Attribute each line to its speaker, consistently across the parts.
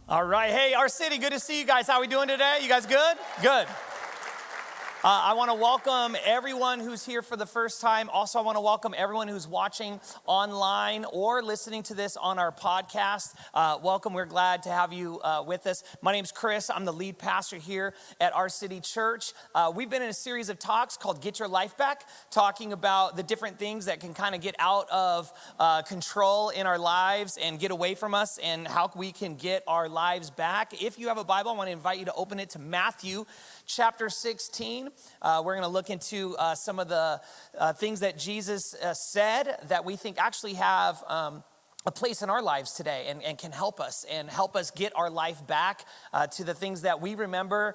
Speaker 1: All right. Hey, our city, good to see you guys. How are we doing today? You guys good? Good. I want to welcome everyone who's here for the first time. Also, I want to welcome everyone who's watching online or listening to this on our podcast. Welcome. We're glad to have you with us. My name's Chris. I'm the lead pastor here at our city church. We've been in a series of talks called Get Your Life Back, talking about the different things that can kind of get out of control in our lives and get away from us and how we can get our lives back. If you have a Bible, I want to invite you to open it to Matthew chapter 16. We're going to look into some of the things that Jesus said that we think actually have a place in our lives today and can help us get our life back to the things that we remember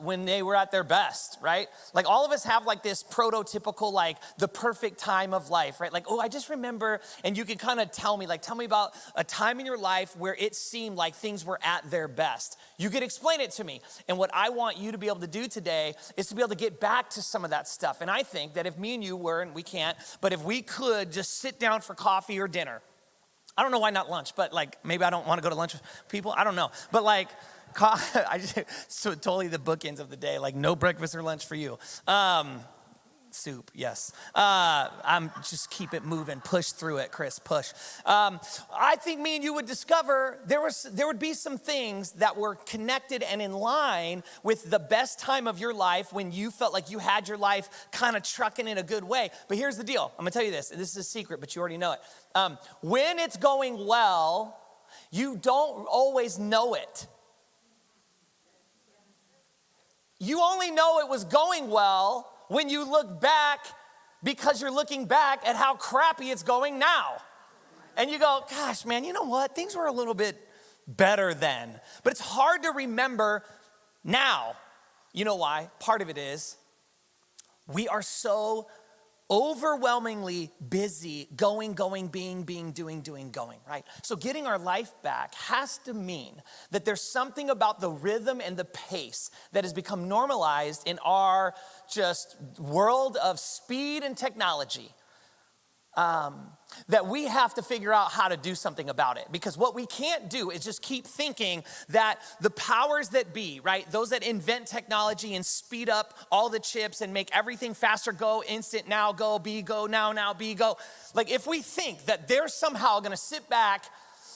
Speaker 1: when they were at their best, right? Like all of us have like this prototypical, like the perfect time of life, right? Like, oh, I just remember, and you can kind of tell me about a time in your life where it seemed like things were at their best. You could explain it to me. And what I want you to be able to do today is to be able to get back to some of that stuff. And I think that if me and you were, and we can't, but if we could just sit down for coffee or dinner, I don't know why not lunch, but like maybe I don't want to go to lunch with people. I don't know. But like, so totally the bookends of the day, like no breakfast or lunch for you. Soup, yes. I'm just keep it moving, push through it, Chris, push. I think me and you would discover there would be some things that were connected and in line with the best time of your life when you felt like you had your life kind of trucking in a good way. But here's the deal. I'm gonna tell you this, and this is a secret, but you already know it. When it's going well, you don't always know it. You only know it was going well when you look back, because you're looking back at how crappy it's going now. And you go, gosh, man, you know what? Things were a little bit better then. But it's hard to remember now. You know why? Part of it is we are so overwhelmingly busy going, being, doing, going, right? So getting our life back has to mean that there's something about the rhythm and the pace that has become normalized in our just world of speed and technology. That we have to figure out how to do something about it. Because what we can't do is just keep thinking that the powers that be, right? Those that invent technology and speed up all the chips and make everything faster, go, instant, now, go, be, go, now, be, go. Like if we think that they're somehow gonna sit back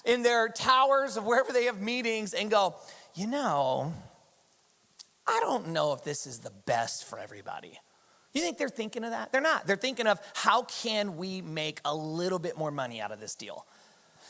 Speaker 1: in their towers of wherever they have meetings and go, you know, I don't know if this is the best for everybody. You think they're thinking of that? They're not. They're thinking of how can we make a little bit more money out of this deal?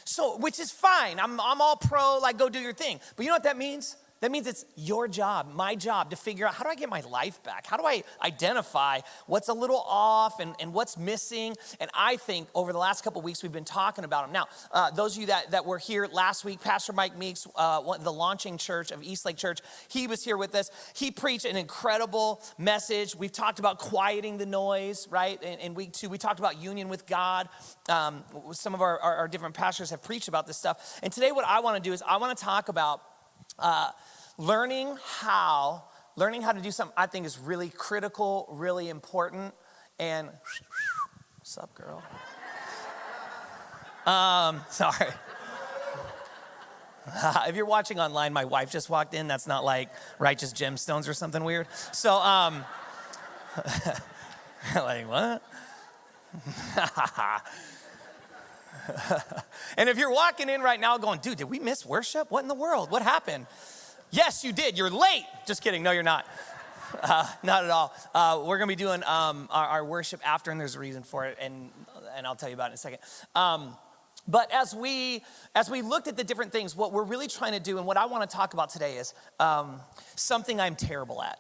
Speaker 1: So, which is fine. I'm all pro, like go do your thing. But you know what that means? That means it's your job, my job to figure out how do I get my life back? How do I identify what's a little off and what's missing? And I think over the last couple of weeks, we've been talking about them. Now, those of you that were here last week, Pastor Mike Meeks, the launching church of Eastlake Church, he was here with us. He preached an incredible message. We've talked about quieting the noise, right? In week 2, we talked about union with God. Some of our different pastors have preached about this stuff. And today what I want to do is I want to talk about learning how to do something I think is really critical, really important, and what's up, girl? Sorry. If you're watching online, my wife just walked in. That's not like Righteous Gemstones or something weird. So, like what? And if you're walking in right now going, dude, did we miss worship? What in the world? What happened? Yes, you did. You're late. Just kidding. No, you're not. Not at all. We're going to be doing our worship after, and there's a reason for it, and I'll tell you about it in a second. But as we looked at the different things, what we're really trying to do, and what I want to talk about today is something I'm terrible at.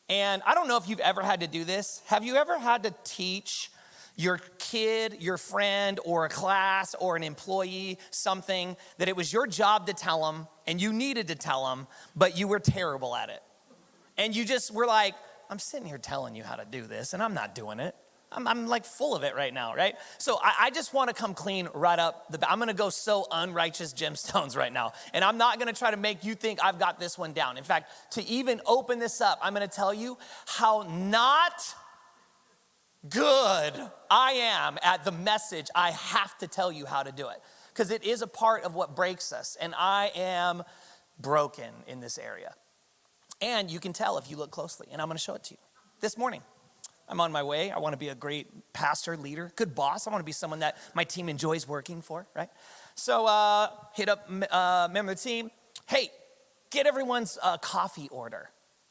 Speaker 1: And I don't know if you've ever had to do this. Have you ever had to teach your kid, your friend, or a class, or an employee something that it was your job to tell them, and you needed to tell them, but you were terrible at it? And you just were like, I'm sitting here telling you how to do this, and I'm not doing it. I'm like full of it right now, right? So I just want to come clean right up the bat. I'm going to go so unrighteous gemstones right now. And I'm not going to try to make you think I've got this one down. In fact, to even open this up, I'm going to tell you how not good I am at the message. I have to tell you how to do it because it is a part of what breaks us. And I am broken in this area. And you can tell if you look closely, and I'm going to show it to you. This morning, I'm on my way. I want to be a great pastor, leader, good boss. I want to be someone that my team enjoys working for, right? So hit up member of the team. Hey, get everyone's coffee order.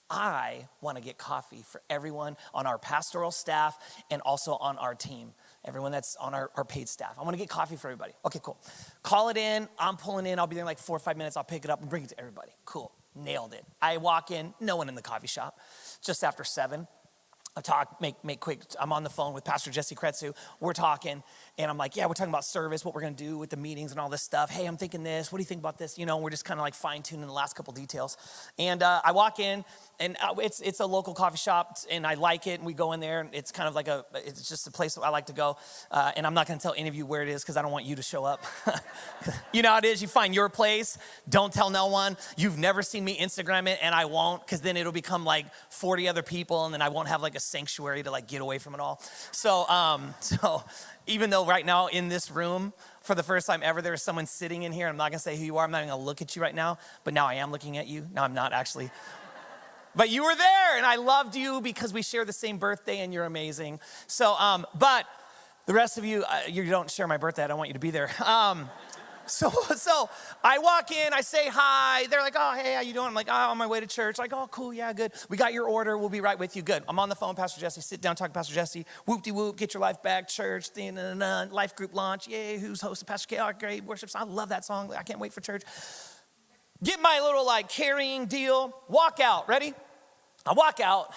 Speaker 1: I want to get coffee for everyone on our pastoral staff and also on our team. Everyone that's on our paid staff. I want to get coffee for everybody. Okay, cool. Call it in. I'm pulling in. I'll be there in like 4 or 5 minutes. I'll pick it up and bring it to everybody. Cool. Nailed it. I walk in. No one in the coffee shop. Just after 7. I talk, make quick. I'm on the phone with Pastor Jesse Kretsu. We're talking, and I'm like, yeah, we're talking about service, what we're going to do with the meetings and all this stuff. Hey, I'm thinking this. What do you think about this? You know, we're just kind of like fine-tuning the last couple details. And I walk in, and it's a local coffee shop, and I like it. And we go in there, and it's kind of like it's just a place I like to go. And I'm not going to tell any of you where it is because I don't want you to show up. You know how it is. You find your place. Don't tell no one. You've never seen me Instagram it, and I won't, because then it'll become like 40 other people, and then I won't have like a sanctuary to like get away from it all. So even though right now in this room, for the first time ever, there's someone sitting in here. I'm not gonna say who you are. I'm not even gonna look at you right now, but now I am looking at you. No, I'm not actually. But you were there, and I loved you because we share the same birthday, and you're amazing. So, but the rest of you, you don't share my birthday. I don't want you to be there. So I walk in, I say hi. They're like, oh, hey, how you doing? I'm like, oh, on my way to church. Like, oh, cool, yeah, good. We got your order. We'll be right with you. Good. I'm on the phone with Pastor Jesse. Sit down, talk to Pastor Jesse. Whoop-de-whoop, get your life back, church, life group launch. Yay, who's hosting? Pastor K, oh, great, worship. I love that song. I can't wait for church. Get my little, like, carrying deal. Walk out. Ready? I walk out.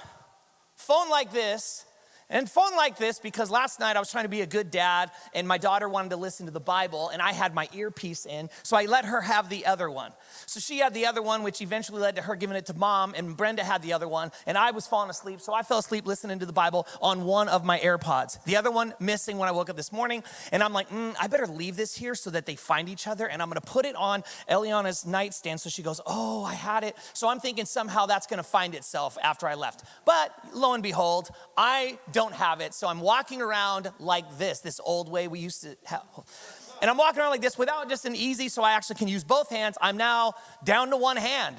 Speaker 1: Phone like this. And phone like this because last night I was trying to be a good dad and my daughter wanted to listen to the Bible and I had my earpiece in, so I let her have the other one. So she had the other one, which eventually led to her giving it to mom, and Brenda had the other one, and I was falling asleep, so I fell asleep listening to the Bible on one of my AirPods. The other one missing when I woke up this morning, and I'm like, I better leave this here so that they find each other, and I'm gonna put it on Eliana's nightstand so she goes, oh, I had it. So I'm thinking somehow that's gonna find itself after I left. But lo and behold, I don't have it, so I'm walking around like this old way we used to have. And I'm walking around like this without just an easy, so I actually can use both hands. I'm now down to one hand.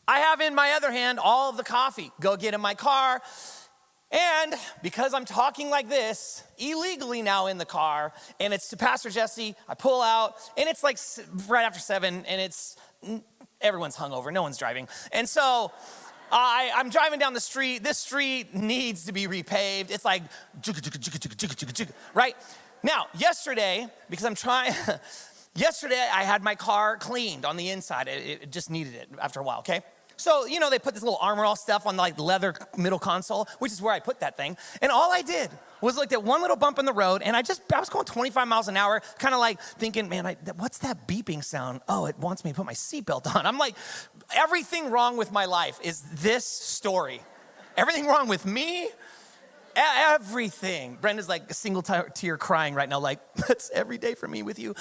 Speaker 1: I have in my other hand all of the coffee. Go get in my car. And because I'm talking like this, illegally now in the car, and it's to Pastor Jesse, I pull out, and it's like right after 7, and everyone's hungover, no one's driving. And so I'm driving down the street. This street needs to be repaved. It's like, right? Now, yesterday, because yesterday I had my car cleaned on the inside. It just needed it after a while, okay? So, you know, they put this little Armor All stuff on the like leather middle console, which is where I put that thing. And all I did was looked at one little bump in the road, and I was going 25 miles an hour, kind of like thinking, man, what's that beeping sound? Oh, it wants me to put my seatbelt on. I'm like, everything wrong with my life is this story. Everything wrong with me, everything. Brenda's like a single tear crying right now, like, that's every day for me with you.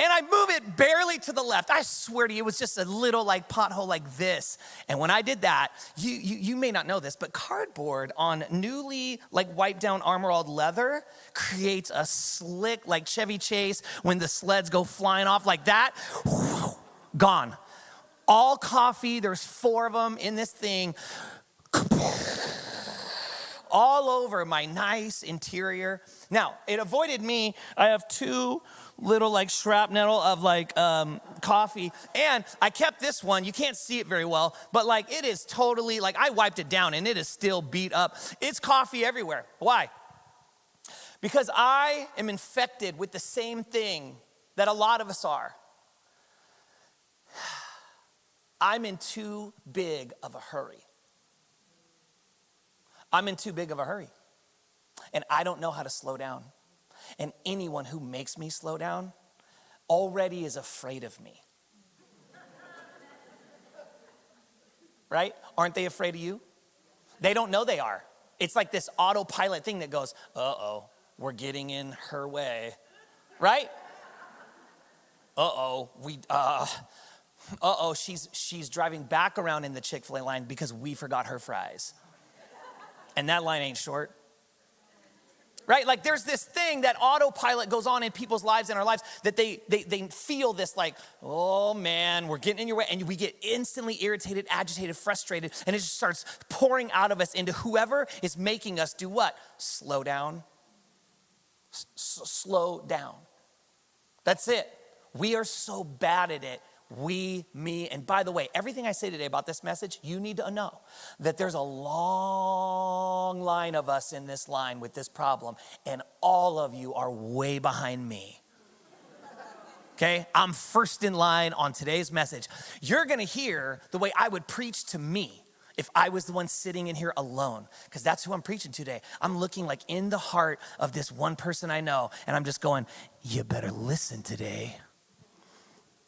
Speaker 1: And I move it barely to the left. I swear to you, it was just a little like pothole like this. And when I did that, you may not know this, but cardboard on newly like wiped down Armor All leather creates a slick like Chevy Chase when the sleds go flying off like that. Whew, gone. All coffee, there's 4 of them in this thing. All over my nice interior. Now, it avoided me. I have 2 little like shrapnel of like coffee, and I kept this one. You can't see it very well, but like it is totally like I wiped it down and it is still beat up. It's coffee everywhere. Why? Because I am infected with the same thing that a lot of us are. I'm in too big of a hurry. I'm in too big of a hurry, and I don't know how to slow down. And anyone who makes me slow down already is afraid of me. Right? Aren't they afraid of you? They don't know they are. It's like this autopilot thing that goes, uh-oh, we're getting in her way. Right? She's driving back around in the Chick-fil-A line because we forgot her fries. And that line ain't short. right? Like there's this thing that autopilot goes on in people's lives, in our lives, that they feel this like, oh man, we're getting in your way. And we get instantly irritated, agitated, frustrated, and it just starts pouring out of us into whoever is making us do what? Slow down. Slow down. That's it. We are so bad at it. We, me, and by the way, everything I say today about this message, you need to know that there's a long line of us in this line with this problem, and all of you are way behind me. Okay? I'm first in line on today's message. You're gonna hear the way I would preach to me if I was the one sitting in here alone, because that's who I'm preaching to today. I'm looking like in the heart of this one person I know, and I'm just going, you better listen today,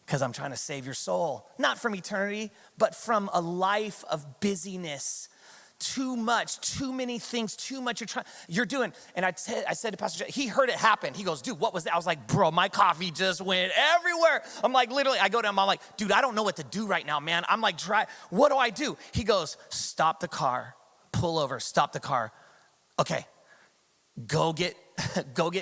Speaker 1: because I'm trying to save your soul. Not from eternity, but from a life of busyness. Too much, too many things, too much you're doing. And I said to Pastor Jay, he heard it happen. He goes, dude, what was that? I was like, bro, my coffee just went everywhere. I'm like, literally, I go down, I'm like, dude, I don't know what to do right now, man. I'm like, what do I do? He goes, stop the car, pull over, stop the car. Okay, go get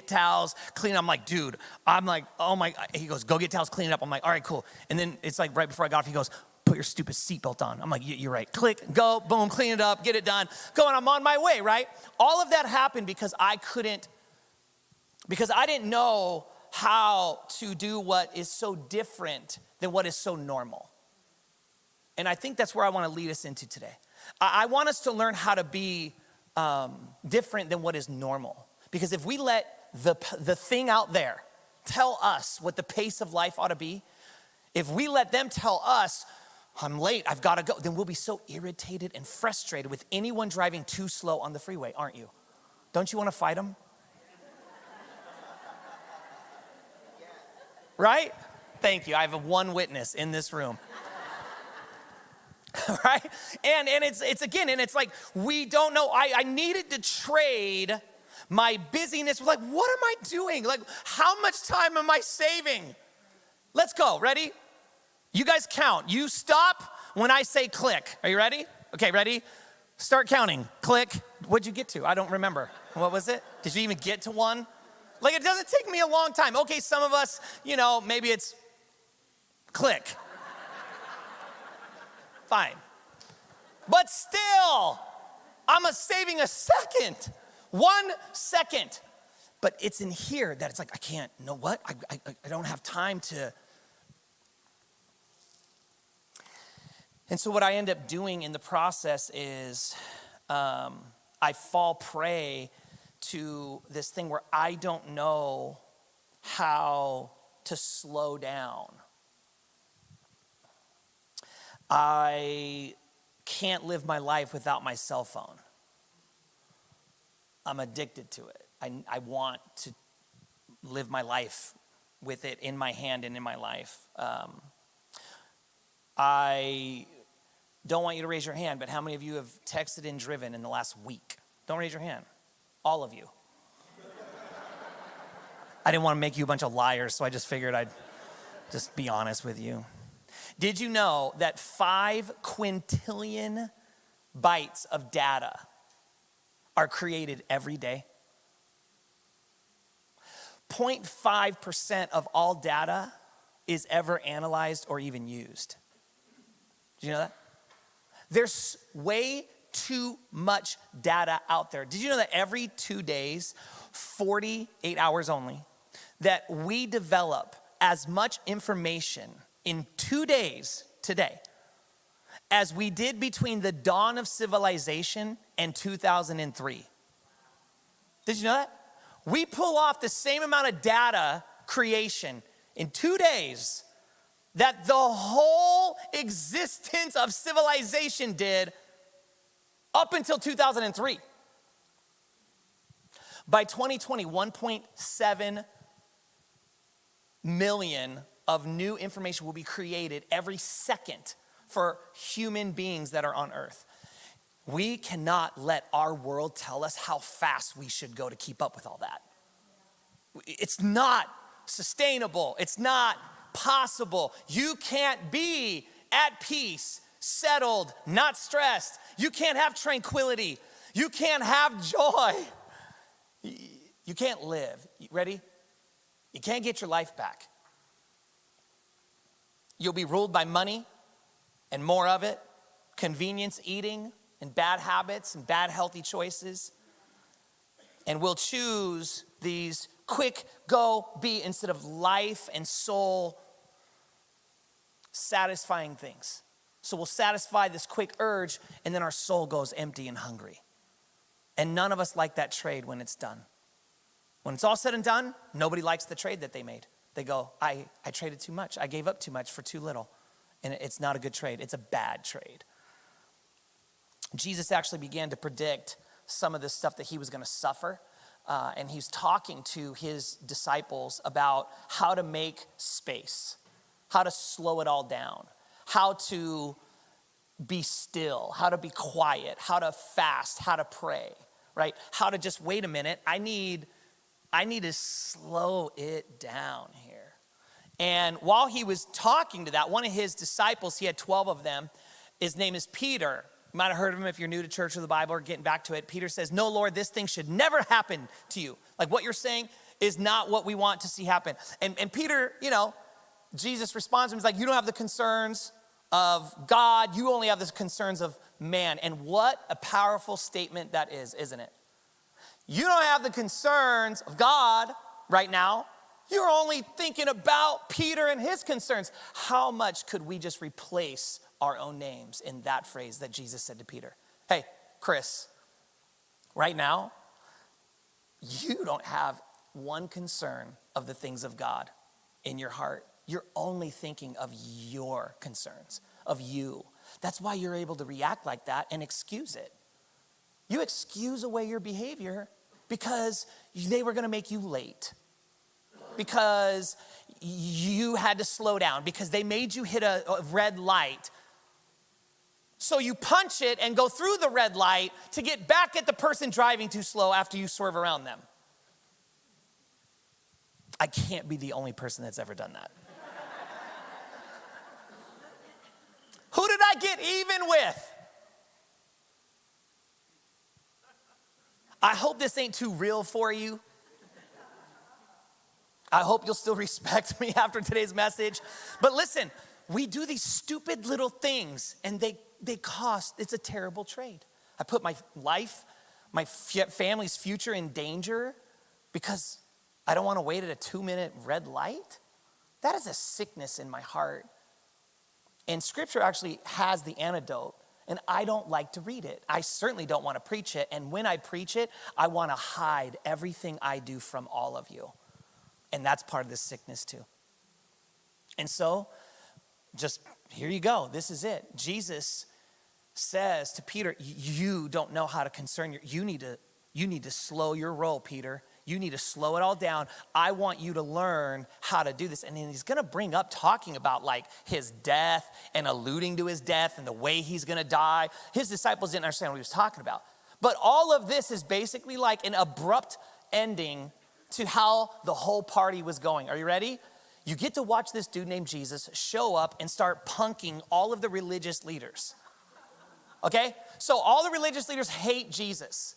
Speaker 1: towels, clean. I'm like, dude, I'm like, oh my, he goes, go get towels, clean it up. I'm like, all right, cool. And then it's like right before I got off, he goes, put your stupid seatbelt on. I'm like, you're right. Click, go, boom, clean it up, get it done. Go, and I'm on my way, right? All of that happened because I didn't know how to do what is so different than what is so normal. And I think that's where I want to lead us into today. I want us to learn how to be different than what is normal. Because if we let the thing out there tell us what the pace of life ought to be, if we let them tell us, I'm late, I've got to go, then we'll be so irritated and frustrated with anyone driving too slow on the freeway, aren't you? Don't you want to fight them? Right? Thank you. I have one witness in this room. Right? And it's like, we don't know. I needed to trade my busyness. Like, what am I doing? Like, how much time am I saving? Let's go. Ready? You guys count. You stop when I say click. Are you ready? Okay, ready? Start counting. Click. What'd you get to? I don't remember. What was it? Did you even get to one? Like, it doesn't take me a long time. Okay, some of us, maybe it's click. Fine. But still, I'm saving a second. 1 second. But it's in here that it's like, I can't, you know what? I don't have time to. And so what I end up doing in the process is I fall prey to this thing where I don't know how to slow down. I can't live my life without my cell phone. I'm addicted to it. I want to live my life with it in my hand and in my life. I don't want you to raise your hand, but how many of you have texted and driven in the last week? Don't raise your hand. All of you. I didn't want to make you a bunch of liars, so I just figured I'd just be honest with you. Did you know that 5 quintillion bytes of data are created every day? 0.5% of all data is ever analyzed or even used. Did you know that? There's way too much data out there. Did you know that every 2 days, 48 hours only, that we develop as much information in 2 days today as we did between the dawn of civilization and 2003? Did you know that? We pull off the same amount of data creation in 2 days that the whole existence of civilization did up until 2003. By 2020, 1.7 million of new information will be created every second for human beings that are on earth. We cannot let our world tell us how fast we should go to keep up with all that. It's not sustainable. It's not possible. You can't be at peace, settled, not stressed. You can't have tranquility. You can't have joy. You can't live. Ready? You can't get your life back. You'll be ruled by money and more of it, convenience eating and bad habits and bad healthy choices. And we'll choose these quick go be instead of life and soul satisfying things. So we'll satisfy this quick urge and then our soul goes empty and hungry. And none of us like that trade when it's done. When it's all said and done, nobody likes the trade that they made. They go, I traded too much. I gave up too much for too little. And it's not a good trade. It's a bad trade. Jesus actually began to predict some of this stuff that he was going to suffer. And he's talking to his disciples about how to make space, how to slow it all down, how to be still, how to be quiet, how to fast, how to pray, right? How to just wait a minute. I need to slow it down here. And while he was talking to that, one of his disciples, he had 12 of them, his name is Peter. You might have heard of him if you're new to church or the Bible or getting back to it. Peter says, no, Lord, this thing should never happen to you. Like what you're saying is not what we want to see happen. And Peter, Jesus responds to him, he's like, you don't have the concerns of God. You only have the concerns of man. And what a powerful statement that is, isn't it? You don't have the concerns of God right now. You're only thinking about Peter and his concerns. How much could we just replace our own names in that phrase that Jesus said to Peter? Hey, Chris, right now, you don't have one concern of the things of God in your heart. You're only thinking of your concerns, of you. That's why you're able to react like that and excuse it. You excuse away your behavior because they were going to make you late, because you had to slow down, because they made you hit a red light. So you punch it and go through the red light to get back at the person driving too slow after you swerve around them. I can't be the only person that's ever done that. Who did I get even with? I hope this ain't too real for you. I hope you'll still respect me after today's message. But listen, we do these stupid little things and they cost, it's a terrible trade. I put my life, my family's future in danger because I don't want to wait at a 2-minute red light. That is a sickness in my heart. And scripture actually has the antidote. And I don't like to read it. I certainly don't want to preach it. And when I preach it, I want to hide everything I do from all of you. And that's part of this sickness too. And so, just here you go. This is it. Jesus says to Peter, you don't know how to concern you need to slow your roll, Peter. You need to slow it all down. I want you to learn how to do this. And then he's going to bring up talking about like his death and alluding to his death and the way he's going to die. His disciples didn't understand what he was talking about. But all of this is basically like an abrupt ending to how the whole party was going. Are you ready? You get to watch this dude named Jesus show up and start punking all of the religious leaders. Okay? So all the religious leaders hate Jesus.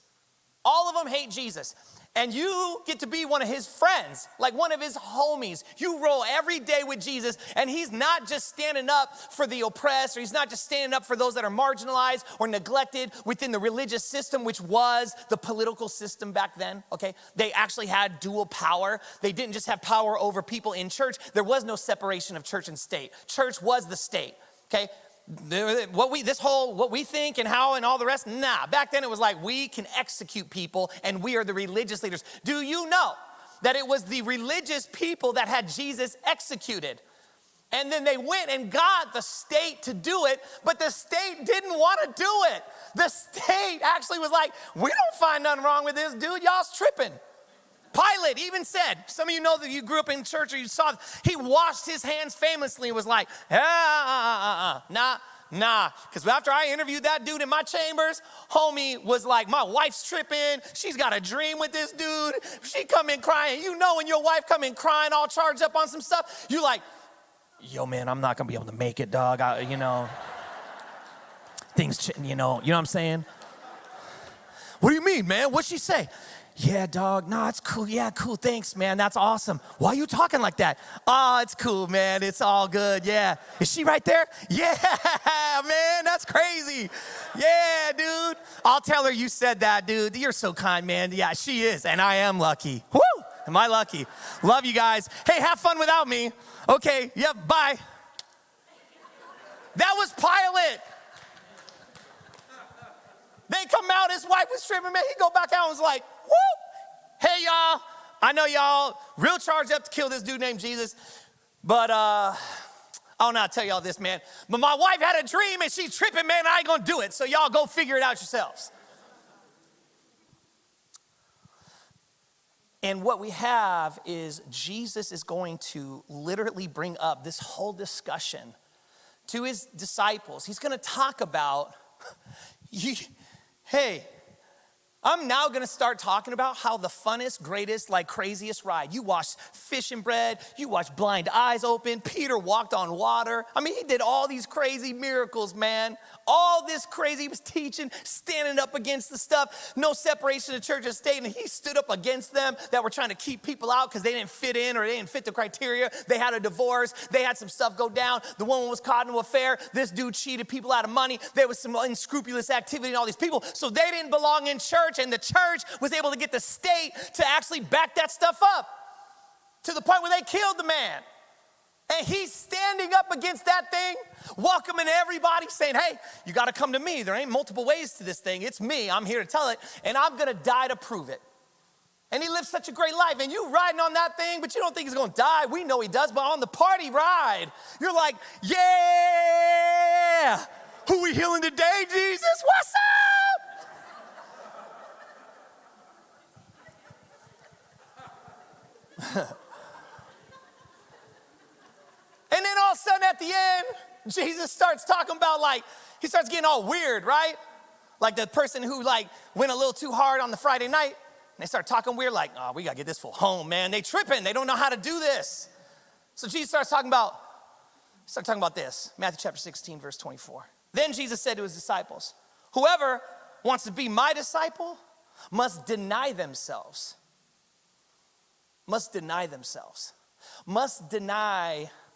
Speaker 1: All of them hate Jesus. And you get to be one of his friends, like one of his homies. You roll every day with Jesus, and he's not just standing up for the oppressed, or he's not just standing up for those that are marginalized or neglected within the religious system, which was the political system back then, okay? They actually had dual power. They didn't just have power over people in church. There was no separation of church and state. Church was the state, okay? What we think and how and all the rest, nah. Back then it was like we can execute people and we are the religious leaders. Do you know that it was the religious people that had Jesus executed? And then they went and got the state to do it, but the state didn't want to do it. The state actually was like, we don't find nothing wrong with this dude, y'all's tripping. Pilate even said, some of you know that you grew up in church or you saw, he washed his hands famously and was like, nah. Because after I interviewed that dude in my chambers, homie was like, my wife's tripping. She's got a dream with this dude. She come in crying. You know when your wife come in crying all charged up on some stuff, you're like, yo, man, I'm not going to be able to make it, dog. Things, you know what I'm saying? What do you mean, man? What'd she say? Yeah, dog, no, it's cool. Yeah, cool, thanks, man, that's awesome. Why are you talking like that? Oh, it's cool, man, it's all good, yeah. Is she right there? Yeah, man, that's crazy. Yeah, dude. I'll tell her you said that, dude. You're so kind, man. Yeah, she is, and I am lucky. Woo, am I lucky? Love you guys. Hey, have fun without me. Okay, yep, bye. That was Pilate. They come out, his wife was tripping, man. He go back out and was like, whoop. Hey, y'all, I know y'all real charged up to kill this dude named Jesus, but I don't know how to tell y'all this, man. But my wife had a dream and she's tripping, man. I ain't gonna do it, so y'all go figure it out yourselves. And what we have is Jesus is going to literally bring up this whole discussion to his disciples. He's gonna talk about, hey, I'm now gonna start talking about how the funnest, greatest, like craziest ride. You watched fish and bread, you watched blind eyes open, Peter walked on water. I mean, he did all these crazy miracles, man. All this crazy, he was teaching, standing up against the stuff, no separation of church and state, and he stood up against them that were trying to keep people out because they didn't fit in or they didn't fit the criteria. They had a divorce, they had some stuff go down. The woman was caught in an affair. This dude cheated people out of money. There was some unscrupulous activity in all these people, so they didn't belong in church, and the church was able to get the state to actually back that stuff up to the point where they killed the man. And he's standing up against that thing, welcoming everybody, saying, hey, you got to come to me. There ain't multiple ways to this thing. It's me. I'm here to tell it, and I'm going to die to prove it. And he lives such a great life, and you riding on that thing, but you don't think he's going to die. We know he does, but on the party ride, you're like, yeah, who we healing today, Jesus? What's up? And then all of a sudden at the end, Jesus starts talking about he starts getting all weird, right? Like the person who went a little too hard on the Friday night, and they start talking weird oh, we gotta get this fool home, man. They tripping, they don't know how to do this. So Jesus starts talking about this, Matthew chapter 16, verse 24. Then Jesus said to his disciples, whoever wants to be my disciple must deny themselves. Must deny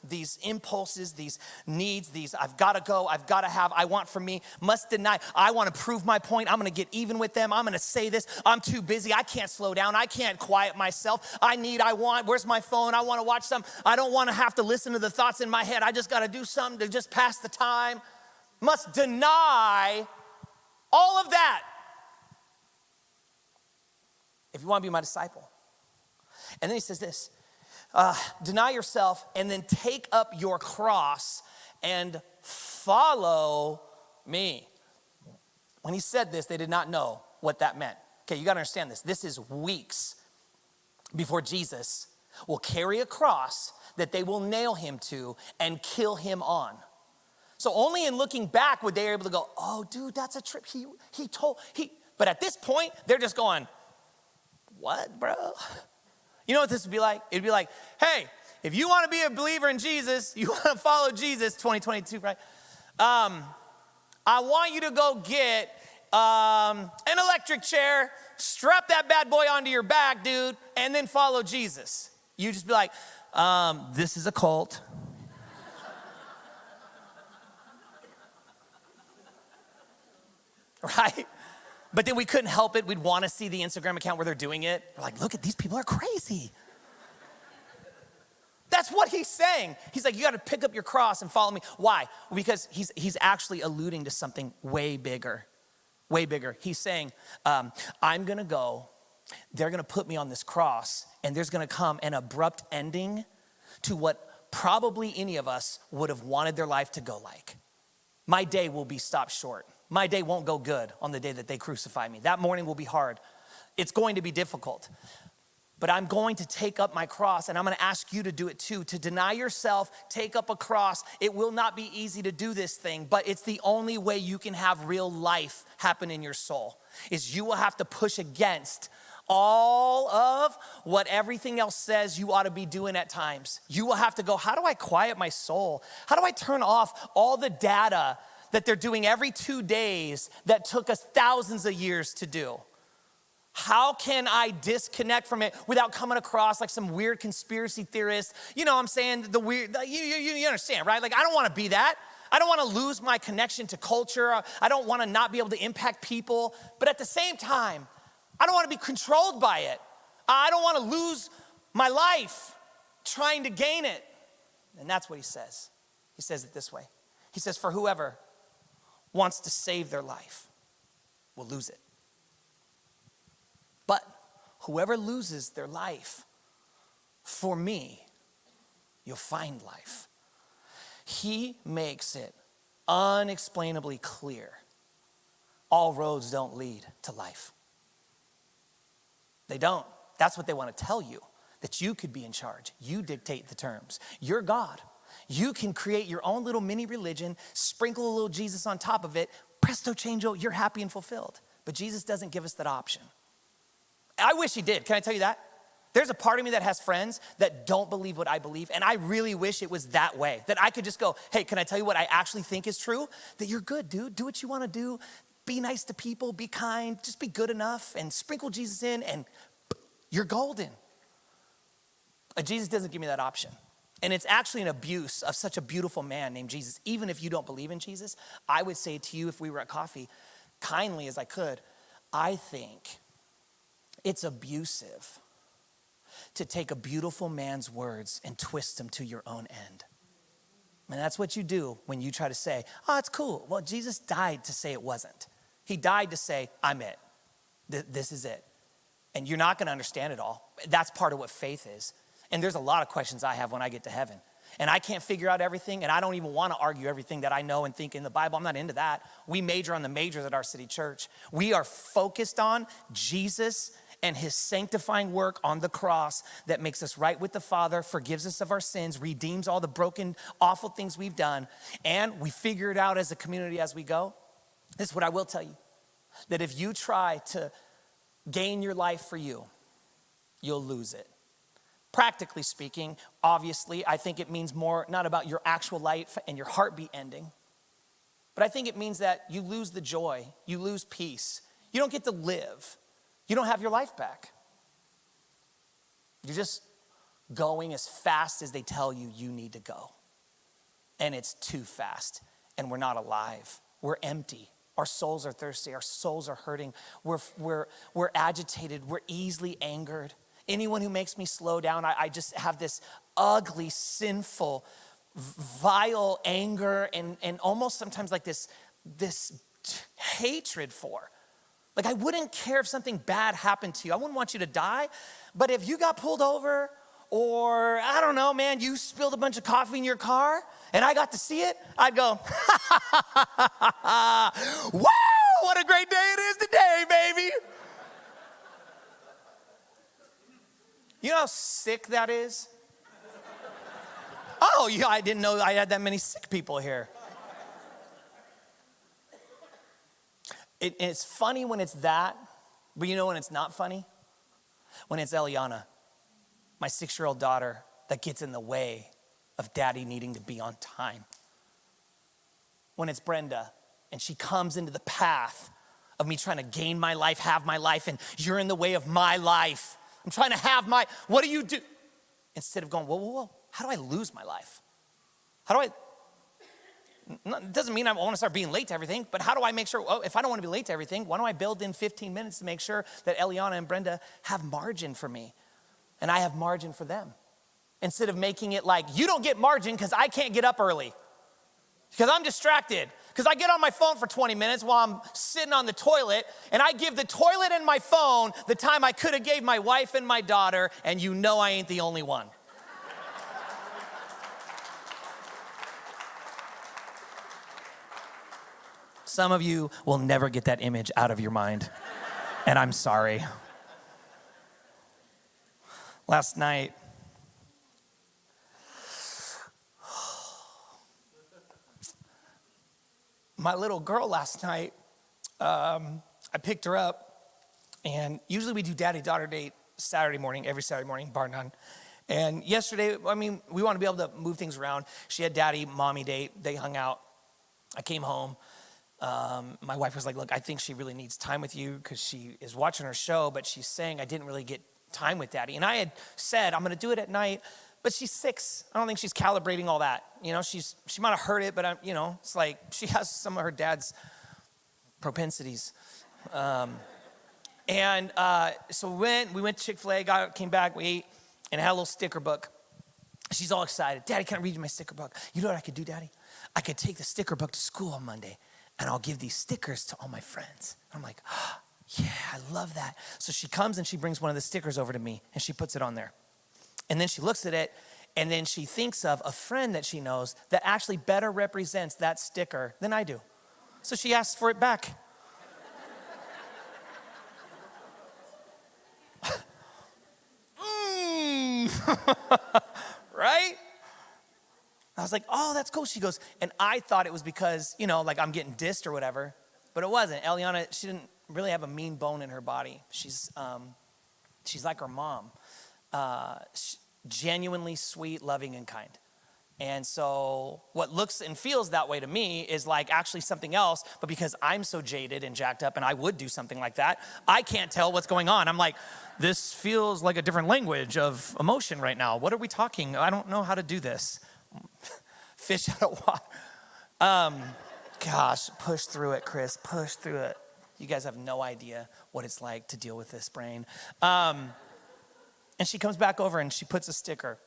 Speaker 1: these impulses, these needs, these I've got to go, I've got to have, I want for me, must deny. I want to prove my point. I'm going to get even with them. I'm going to say this. I'm too busy. I can't slow down. I can't quiet myself. I want, where's my phone? I want to watch something. I don't want to have to listen to the thoughts in my head. I just got to do something to just pass the time. Must deny all of that if you want to be my disciple. And then he says this, deny yourself and then take up your cross and follow me. When he said this, they did not know what that meant. Okay, you gotta understand this. This is weeks before Jesus will carry a cross that they will nail him to and kill him on. So only in looking back would they be able to go, oh, dude, that's a trip. But at this point, they're just going, what, bro? You know what this would be like? It'd be like, hey, if you want to be a believer in Jesus, you want to follow Jesus, 2022, right? I want you to go get an electric chair, strap that bad boy onto your back, dude, and then follow Jesus. You just be like, this is a cult. Right? But then we couldn't help it. We'd want to see the Instagram account where they're doing it. We're like, look at these people are crazy. That's what he's saying. He's like, you got to pick up your cross and follow me. Why? Because he's actually alluding to something way bigger, way bigger. He's saying, I'm going to go. They're going to put me on this cross, and there's going to come an abrupt ending to what probably any of us would have wanted their life to go like. My day will be stopped short. My day won't go good on the day that they crucify me. That morning will be hard. It's going to be difficult. But I'm going to take up my cross, and I'm going to ask you to do it too. To deny yourself, take up a cross. It will not be easy to do this thing, but it's the only way you can have real life happen in your soul, is you will have to push against all of what everything else says you ought to be doing at times. You will have to go, how do I quiet my soul? How do I turn off all the data that they're doing every 2 days that took us thousands of years to do? How can I disconnect from it without coming across like some weird conspiracy theorist? You know what I'm saying? The weird, you understand, right? Like, I don't want to be that. I don't want to lose my connection to culture. I don't want to not be able to impact people. But at the same time, I don't want to be controlled by it. I don't want to lose my life trying to gain it. And that's what he says. He says it this way. He says, for whoever wants to save their life will lose it. But whoever loses their life for me, you'll find life. He makes it unexplainably clear. All roads don't lead to life. They don't. That's what they want to tell you, that you could be in charge. You dictate the terms. You're God. You can create your own little mini religion, sprinkle a little Jesus on top of it, presto changeo, you're happy and fulfilled. But Jesus doesn't give us that option. I wish he did. Can I tell you that? There's a part of me that has friends that don't believe what I believe, and I really wish it was that way, that I could just go, hey, can I tell you what I actually think is true? That you're good, dude. Do what you want to do. Be nice to people. Be kind. Just be good enough and sprinkle Jesus in, and you're golden. Jesus doesn't give me that option. And it's actually an abuse of such a beautiful man named Jesus. Even if you don't believe in Jesus, I would say to you, if we were at coffee, kindly as I could, I think it's abusive to take a beautiful man's words and twist them to your own end. And that's what you do when you try to say, oh, it's cool. Well, Jesus died to say it wasn't. He died to say, I'm it. This is it. And you're not going to understand it all. That's part of what faith is. And there's a lot of questions I have when I get to heaven. And I can't figure out everything, and I don't even want to argue everything that I know and think in the Bible. I'm not into that. We major on the majors at our city church. We are focused on Jesus and his sanctifying work on the cross that makes us right with the Father, forgives us of our sins, redeems all the broken, awful things we've done, and we figure it out as a community as we go. This is what I will tell you, that if you try to gain your life for you, you'll lose it. Practically speaking, obviously, I think it means more not about your actual life and your heartbeat ending, but I think it means that you lose the joy, you lose peace. You don't get to live. You don't have your life back. You're just going as fast as they tell you you need to go. And it's too fast, and we're not alive. We're empty. Our souls are thirsty. Our souls are hurting. We're agitated. We're easily angered. Anyone who makes me slow down, I just have this ugly, sinful, vile anger and almost sometimes like this hatred for. Like, I wouldn't care if something bad happened to you. I wouldn't want you to die. But if you got pulled over, or I don't know, man, you spilled a bunch of coffee in your car and I got to see it, I'd go, wow, what a great day it is today, baby. You know how sick that is? Oh, yeah, I didn't know I had that many sick people here. It's funny when it's that, but you know when it's not funny? When it's Eliana, my 6-year-old daughter, that gets in the way of daddy needing to be on time. When it's Brenda, and she comes into the path of me trying to gain my life, have my life, and you're in the way of my life. I'm trying to have what do you do? Instead of going, whoa, how do I lose my life? It doesn't mean I want to start being late to everything, but how do I make sure, if I don't want to be late to everything, why don't I build in 15 minutes to make sure that Eliana and Brenda have margin for me and I have margin for them? Instead of making it like, you don't get margin because I can't get up early, because I'm distracted, because I get on my phone for 20 minutes while I'm sitting on the toilet, and I give the toilet and my phone the time I could have gave my wife and my daughter, and you know I ain't the only one. Some of you will never get that image out of your mind, and I'm sorry. Last night, my little girl last night, I picked her up, and usually we do daddy-daughter date Saturday morning, every Saturday morning, bar none. And yesterday, we want to be able to move things around. She had daddy, mommy date. They hung out. I came home. my wife was like, look, I think she really needs time with you because she is watching her show, but she's saying I didn't really get time with Daddy. And I had said, I'm going to do it at night, but she's 6. I don't think she's calibrating all that. You know, she might have heard it, but it's like she has some of her dad's propensities. So we went to Chick-fil-A, came back, we ate, and I had a little sticker book. She's all excited. Daddy, can I read you my sticker book? You know what I could do, Daddy? I could take the sticker book to school on Monday, and I'll give these stickers to all my friends. I'm like, oh, yeah, I love that. So she comes and she brings one of the stickers over to me, and she puts it on there. And then she looks at it, and then she thinks of a friend that she knows that actually better represents that sticker than I do. So she asks for it back. Right? I was like, oh, that's cool. She goes, and I thought it was because, like I'm getting dissed or whatever, but it wasn't. Eliana, she didn't really have a mean bone in her body. She's like her mom, genuinely sweet, loving, and kind. And so what looks and feels that way to me is like actually something else, but because I'm so jaded and jacked up and I would do something like that, I can't tell what's going on. I'm like, this feels like a different language of emotion right now. What are we talking? I don't know how to do this. Fish out of water. Gosh, push through it, Chris, push through it. You guys have no idea what it's like to deal with this brain. And she comes back over and she puts a sticker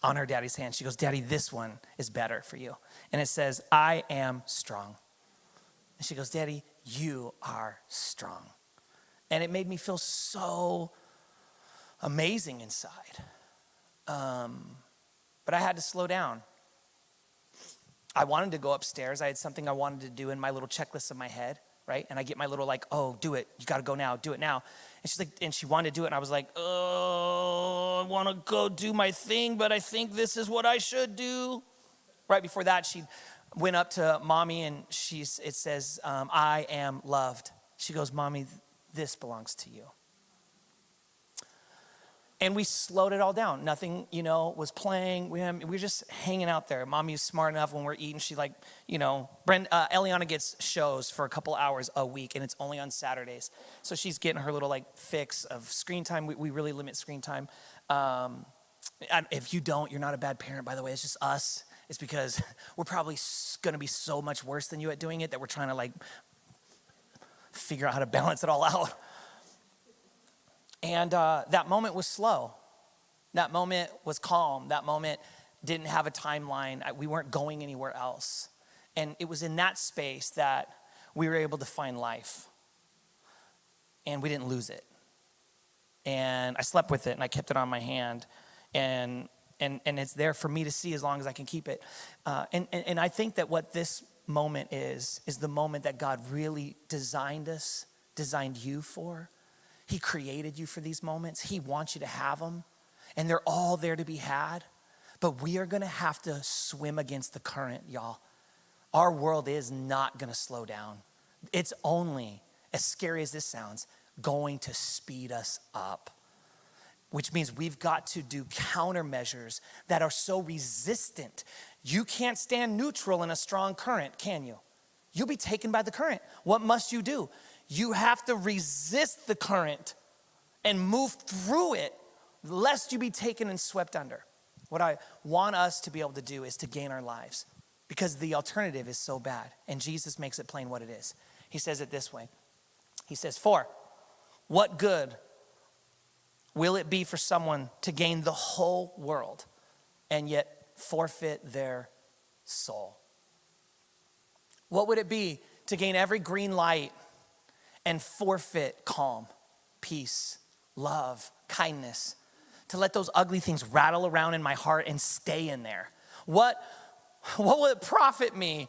Speaker 1: on her daddy's hand. She goes, Daddy, this one is better for you. And it says, I am strong. And she goes, Daddy, you are strong. And it made me feel so amazing inside. But I had to slow down. I wanted to go upstairs. I had something I wanted to do in my little checklist in my head, right? And I get my little like, oh, do it. You got to go now. Do it now. And she's like, and she wanted to do it. And I was like, oh, I want to go do my thing, but I think this is what I should do. Right before that, she went up to Mommy and it says, I am loved. She goes, Mommy, this belongs to you. And we slowed it all down. Nothing, was playing. We were just hanging out there. Mommy's smart enough when we're eating. She Eliana gets shows for a couple hours a week, and it's only on Saturdays. So she's getting her little fix of screen time. We really limit screen time. If you don't, you're not a bad parent, by the way. It's just us. It's because we're probably going to be so much worse than you at doing it that we're trying to figure out how to balance it all out. And that moment was slow. That moment was calm. That moment didn't have a timeline. We weren't going anywhere else. And it was in that space that we were able to find life. And we didn't lose it. And I slept with it and I kept it on my hand. And it's there for me to see as long as I can keep it. And I think that what this moment is the moment that God really designed you for. He created you for these moments. He wants you to have them. And they're all there to be had. But we are going to have to swim against the current, y'all. Our world is not going to slow down. It's only, as scary as this sounds, going to speed us up. Which means we've got to do countermeasures that are so resistant. You can't stand neutral in a strong current, can you? You'll be taken by the current. What must you do? You have to resist the current and move through it, lest you be taken and swept under. What I want us to be able to do is to gain our lives, because the alternative is so bad. And Jesus makes it plain what it is. He says it this way. He says, for what good will it be for someone to gain the whole world and yet forfeit their soul? What would it be to gain every green light and forfeit calm, peace, love, kindness, to let those ugly things rattle around in my heart and stay in there? What will it profit me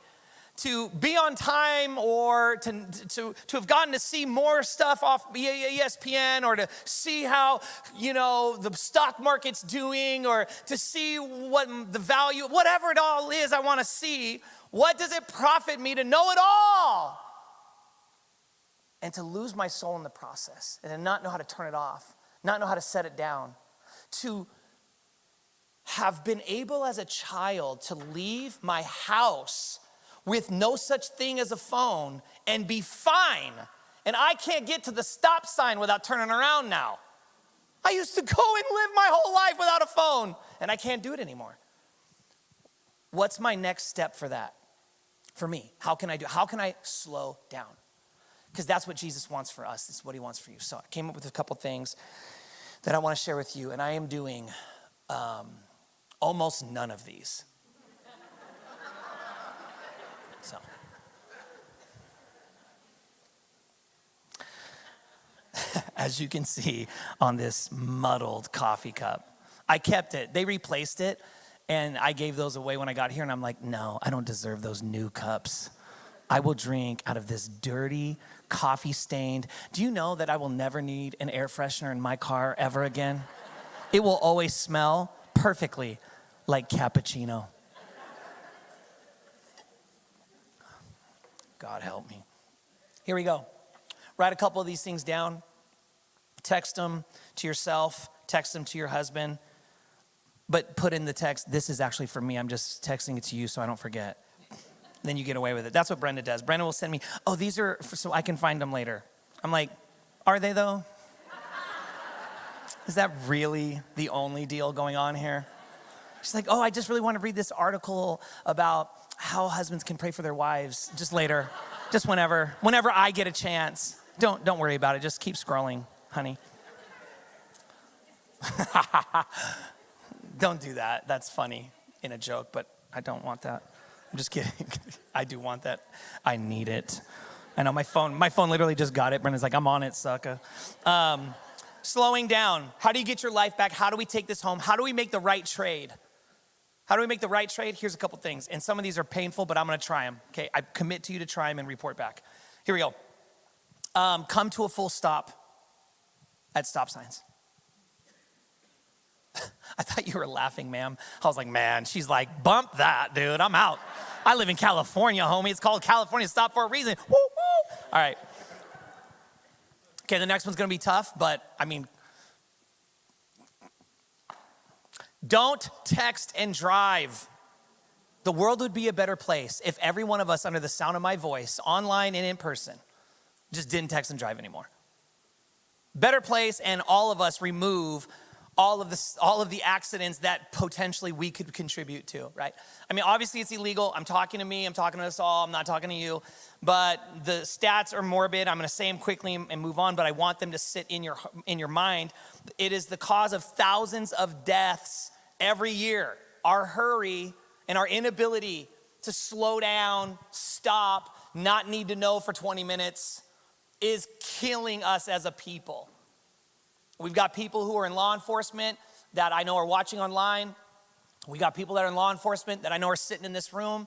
Speaker 1: to be on time, or to have gotten to see more stuff off ESPN, or to see how, the stock market's doing, or to see what the value, whatever it all is I want to see? What does it profit me to know it all and to lose my soul in the process, and to not know how to turn it off, not know how to set it down? To have been able as a child to leave my house with no such thing as a phone and be fine. And I can't get to the stop sign without turning around now. I used to go and live my whole life without a phone, and I can't do it anymore. What's my next step for that? For me, how can I slow down? Because that's what Jesus wants for us. This is what he wants for you. So I came up with a couple things that I want to share with you, and I am doing almost none of these. So. As you can see on this muddled coffee cup, I kept it. They replaced it, and I gave those away when I got here, and I'm like, no, I don't deserve those new cups. I will drink out of this dirty, coffee-stained. Do you know that I will never need an air freshener in my car ever again? It will always smell perfectly like cappuccino. God help me. Here we go. Write a couple of these things down. Text them to yourself. Text them to your husband. But put in the text, this is actually for me. I'm just texting it to you so I don't forget. Then you get away with it. That's what Brenda does. Brenda will send me, oh, these are so I can find them later. I'm like, are they though? Is that really the only deal going on here? She's like, oh, I just really want to read this article about how husbands can pray for their wives. Just later, just whenever I get a chance. Don't worry about it. Just keep scrolling, honey. Don't do that. That's funny in a joke, but I don't want that. I'm just kidding. I do want that. I need it. I know my phone literally just got it. Brendan's like, I'm on it, sucker. Slowing down. How do you get your life back? How do we take this home? How do we make the right trade? How do we make the right trade? Here's a couple things. And some of these are painful, but I'm going to try them. Okay, I commit to you to try them and report back. Here we go. Come to a full stop at stop signs. I thought you were laughing, ma'am. I was like, man, she's like, bump that, dude. I'm out. I live in California, homie. It's called California Stop for a reason. Woo, woo. All right. Okay, the next one's going to be tough, but I mean, don't text and drive. The world would be a better place if every one of us under the sound of my voice, online and in person, just didn't text and drive anymore. Better place, and all of us remove all of the accidents that potentially we could contribute to, right? I mean, obviously it's illegal. I'm talking to me, I'm talking to us all, I'm not talking to you, but the stats are morbid. I'm gonna say them quickly and move on, but I want them to sit in your mind. It is the cause of thousands of deaths every year. Our hurry and our inability to slow down, stop, not need to know for 20 minutes is killing us as a people. We've got people who are in law enforcement that I know are watching online. We got people that are in law enforcement that I know are sitting in this room.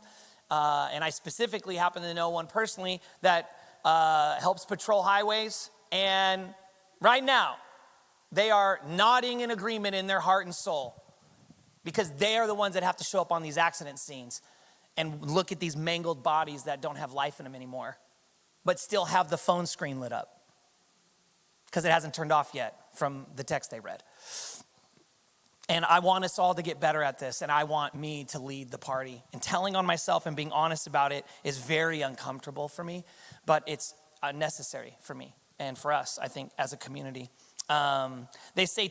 Speaker 1: And I specifically happen to know one personally that helps patrol highways. And right now, they are nodding in agreement in their heart and soul because they are the ones that have to show up on these accident scenes and look at these mangled bodies that don't have life in them anymore, but still have the phone screen lit up because it hasn't turned off yet from the text they read. And I want us all to get better at this, and I want me to lead the party. And telling on myself and being honest about it is very uncomfortable for me, but it's necessary for me and for us, I think, as a community. They say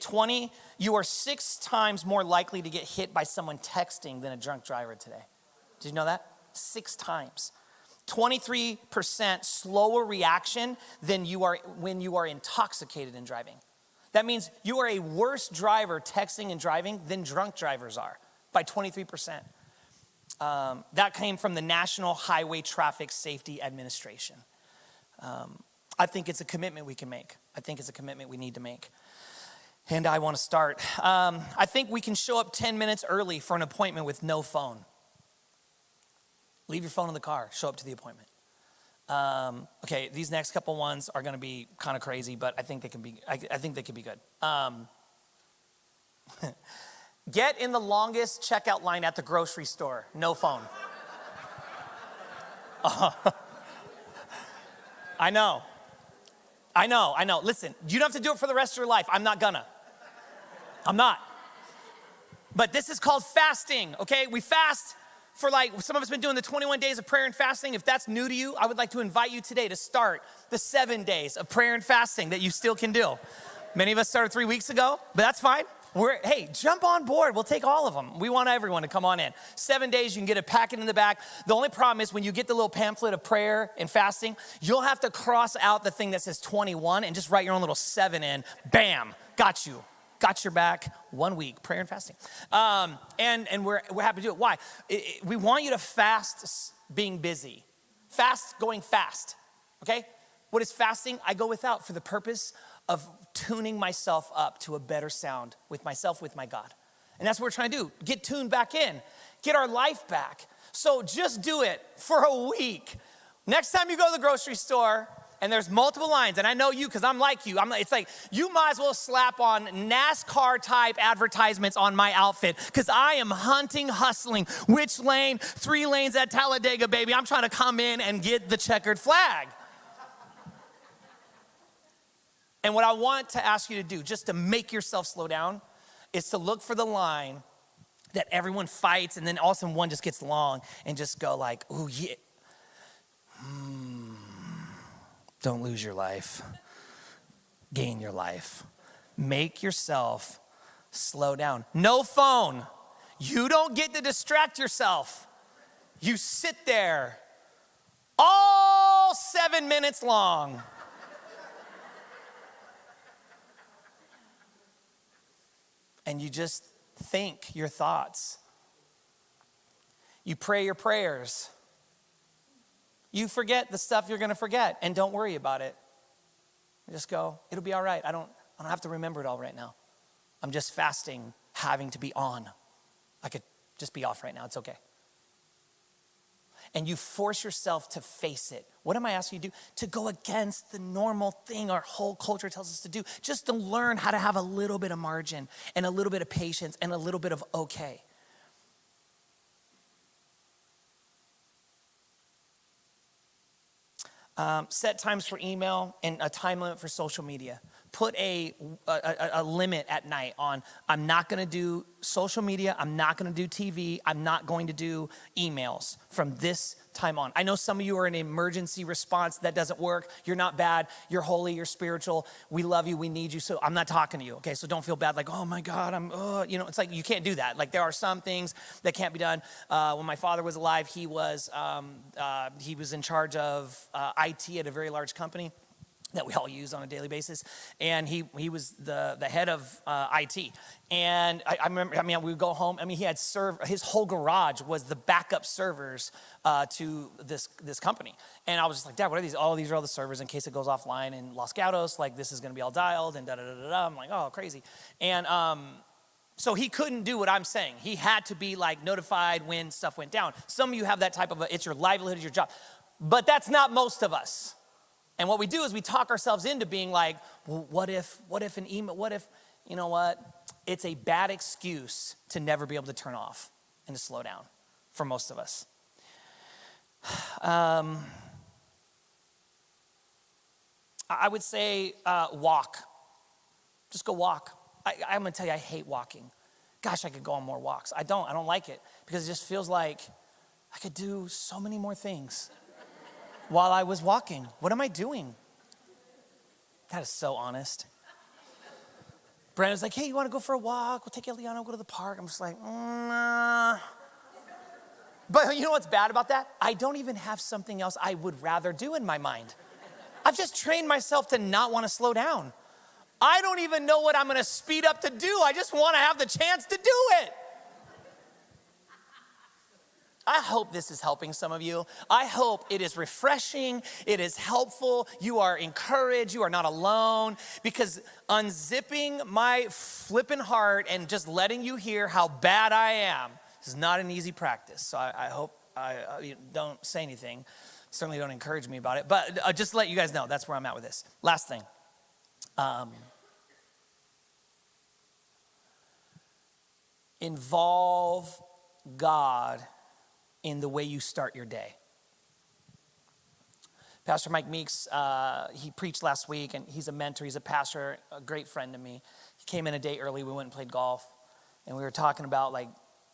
Speaker 1: you are 6 times more likely to get hit by someone texting than a drunk driver today. Did you know that? 6 times. 23% slower reaction than you are when you are intoxicated and driving. That means you are a worse driver texting and driving than drunk drivers are by 23%. That came from the National Highway Traffic Safety Administration. I think it's a commitment we can make. I think it's a commitment we need to make. And I want to start. I think we can show up 10 minutes early for an appointment with no phone. Leave your phone in the car. Show up to the appointment. Okay, these next couple ones are going to be kind of crazy, but I think they can be. I think they can be good. Get in the longest checkout line at the grocery store. No phone. I know. Listen, you don't have to do it for the rest of your life. I'm not. But this is called fasting. Okay, we fast for like, some of us been doing the 21 days of prayer and fasting. If that's new to you, I would like to invite you today to start the 7 days of prayer and fasting that you still can do. Many of us started 3 weeks ago, but that's fine. Hey, jump on board. We'll take all of them. We want everyone to come on in. 7 days, you can get a packet in the back. The only problem is when you get the little pamphlet of prayer and fasting, you'll have to cross out the thing that says 21 and just write your own little 7 in. Bam, got you. Got your back. 1 week, prayer and fasting. And we're happy to do it. Why? We want you to fast being busy. Fast going fast, okay? What is fasting? I go without for the purpose of tuning myself up to a better sound with myself, with my God. And that's what we're trying to do. Get tuned back in. Get our life back. So just do it for a week. Next time you go to the grocery store and there's multiple lines, and I know you because I'm like you. It's like you might as well slap on NASCAR type advertisements on my outfit because I am hunting, hustling. Which lane? 3 lanes at Talladega, baby. I'm trying to come in and get the checkered flag. And what I want to ask you to do, just to make yourself slow down, is to look for the line that everyone fights, and then all of a sudden one just gets long, and just go like, oh yeah. Don't lose your life. Gain your life. Make yourself slow down. No phone. You don't get to distract yourself. You sit there all 7 minutes long. And you just think your thoughts. You pray your prayers. You forget the stuff you're going to forget, and don't worry about it. Just go, it'll be all right. I don't have to remember it all right now. I'm just fasting, having to be on. I could just be off right now. It's okay. And you force yourself to face it. What am I asking you to do? To go against the normal thing our whole culture tells us to do. Just to learn how to have a little bit of margin and a little bit of patience and a little bit of okay. Set times for email and a time limit for social media. Put a limit at night on, I'm not gonna do social media, I'm not gonna do TV, I'm not going to do emails from this time on. I know some of you are in emergency response. That doesn't work. You're not bad. You're holy. You're spiritual. We love you. We need you. So I'm not talking to you. Okay. So don't feel bad. Like, oh my God, it's like, you can't do that. Like there are some things that can't be done. When my father was alive, he was in charge of IT at a very large company that we all use on a daily basis. And he was the head of IT. And I remember, we would go home. He had his whole garage was the backup servers to this company. And I was just like, Dad, what are these? Oh, these are all the servers in case it goes offline in Los Gatos. Like this is gonna be all dialed and da-da-da-da-da. I'm like, oh, crazy. And so he couldn't do what I'm saying. He had to be like notified when stuff went down. Some of you have that type of it's your livelihood, it's your job. But that's not most of us. And what we do is we talk ourselves into being like, well, what if an email, what if, you know what? It's a bad excuse to never be able to turn off and to slow down for most of us. I would say walk. Just go walk. I'm gonna tell you, I hate walking. Gosh, I could go on more walks. I don't like it because it just feels like I could do so many more things while I was walking. What am I doing? That is so honest. Brandon's like, hey, you want to go for a walk? We'll take Eliana, we'll go to the park. I'm just like, nah. But you know what's bad about that? I don't even have something else I would rather do in my mind. I've just trained myself to not want to slow down. I don't even know what I'm going to speed up to do. I just want to have the chance to do it. I hope this is helping some of you. I hope it is refreshing. It is helpful. You are encouraged. You are not alone. Because unzipping my flippin' heart and just letting you hear how bad I am is not an easy practice. So I hope you don't say anything. Certainly don't encourage me about it. But just to let you guys know, that's where I'm at with this. Last thing. Involve God in the way you start your day. Pastor Mike Meeks, he preached last week, and he's a mentor, he's a pastor, a great friend to me. He came in a day early, we went and played golf, and we were talking about like